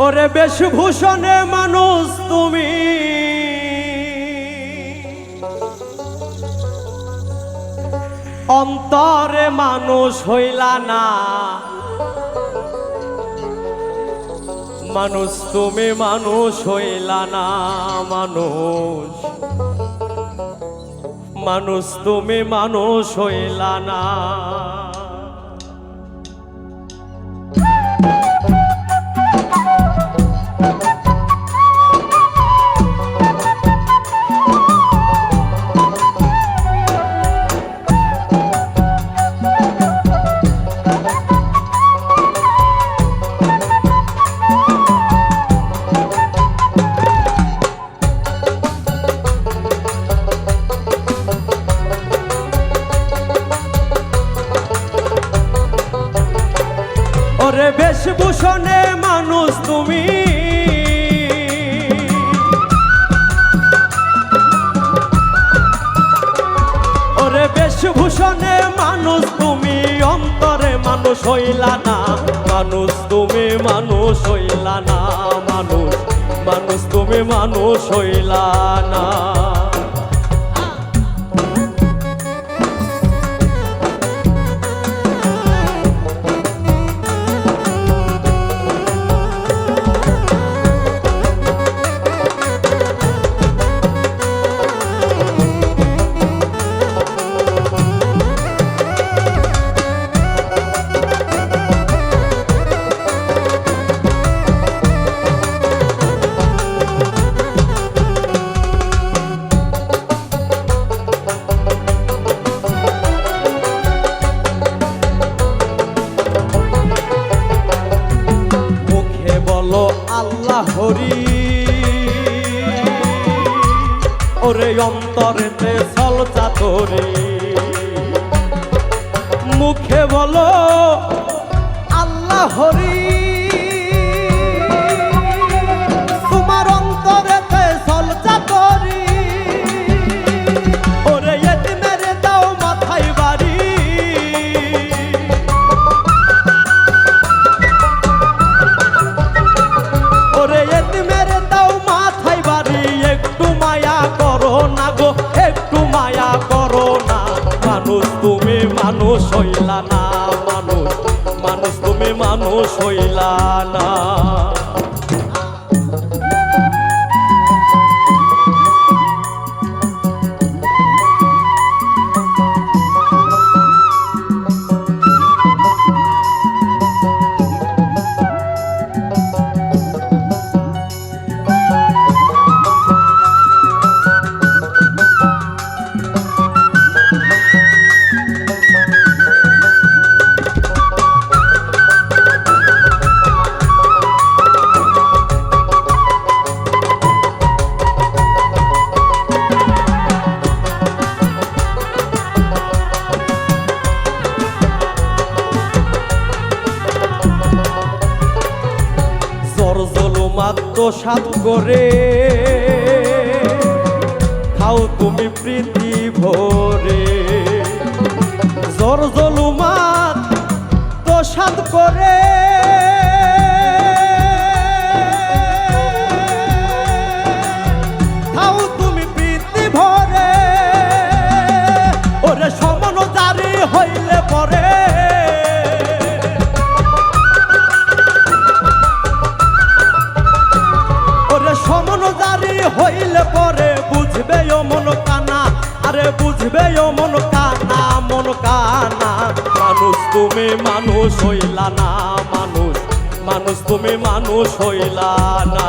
ওরে বেশভূষণে মানুষ তুমি, অন্তরে মানুষ হইলা না। মানুষ তুমি মানুষ হইলা না, মানুষ মানুষ তুমি মানুষ হইলা না। ওরে বেশভূষণে মানুষ তুমি, ওরে বেশভূষণে মানুষ তুমি, অন্তরে মানুষ হইলা না। মানুষ তুমি মানুষ হইলা না, মানুষ মানুষ তুমি মানুষ হইলা না। আল্লাহ হরি, ওরে অন্তরেতে সলচা তোরে। মুখে বলো আল্লাহ হরি, তোমার অন্তরেতে সলচা তোরি। ওরে এতিমের দাও মাথায় বাড়ি, ওরে এতিমের দাও মাথায় বাড়ি। একটু মায়া করো না গো, একটু মায়া করো না। মানুষ তুমি মানুষ হইলা না, মানুষ মানুষ তুমি মানুষ হইলা না। আত্মসাৎ করে খাও তুমি প্রীতি ভরে। জোর জলুমাত প্রসাদ করে খাও তুমি প্রীতি ভরে। ওরে সমন জারি হইলে পরে, সমন জারি হইলে পরে বুঝবে ও মন কানা। আরে বুঝবে ও মন কানা, মন কানা। মানুষ তুমি মানুষ হইলা না, মানুষ মানুষ তুমি মানুষ হইলা না।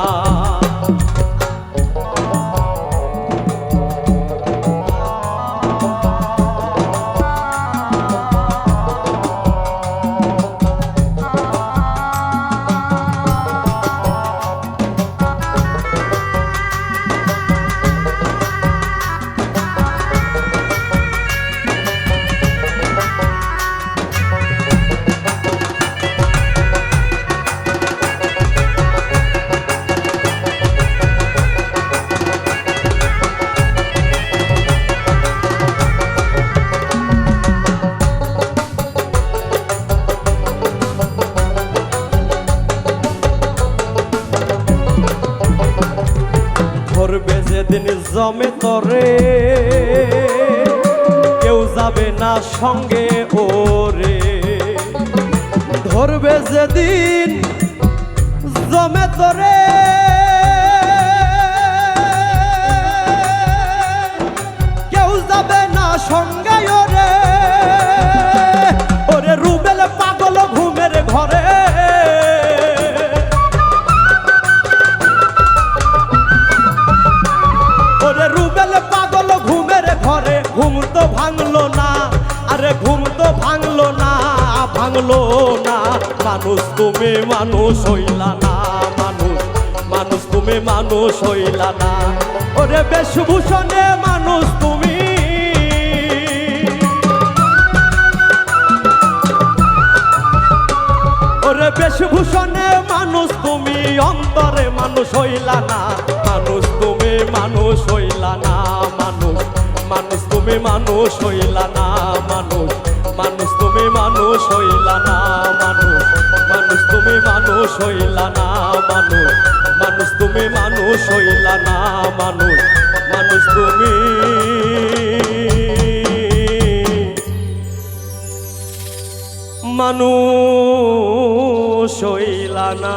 যেদিন জমে তরে কেউ যাবে না সঙ্গে ওরে ধরবে যেদিন জমে তরে কেউ যাবে না সঙ্গে ওরে ওরে রুবেল পাগল ঘুমের ঘরে ওরে রুবেল পাগল ঘুমের ঘরে ঘুম তো ভাঙলো না আরে ঘুম তো ভাঙলো না মানুষ তুমি মানুষ হইলা না মানুষ তুমি মানুষ হইলা না ওরে বেশভূষণে মানুষ তুমি ওরে বেশভূষণে মানুষ তুমি অন্তরে মানুষ হইলা না মানুষ তুমি মানুষ হইলা না মানুষ তুমি মানুষ হইলা না মানুষ তুমি মানুষ হইলা না মানুষ তুমি মানুষ হইলা না মানুষ তুমি মানুষ হইলা না মানুষ তুমি মানুষ হইলা না।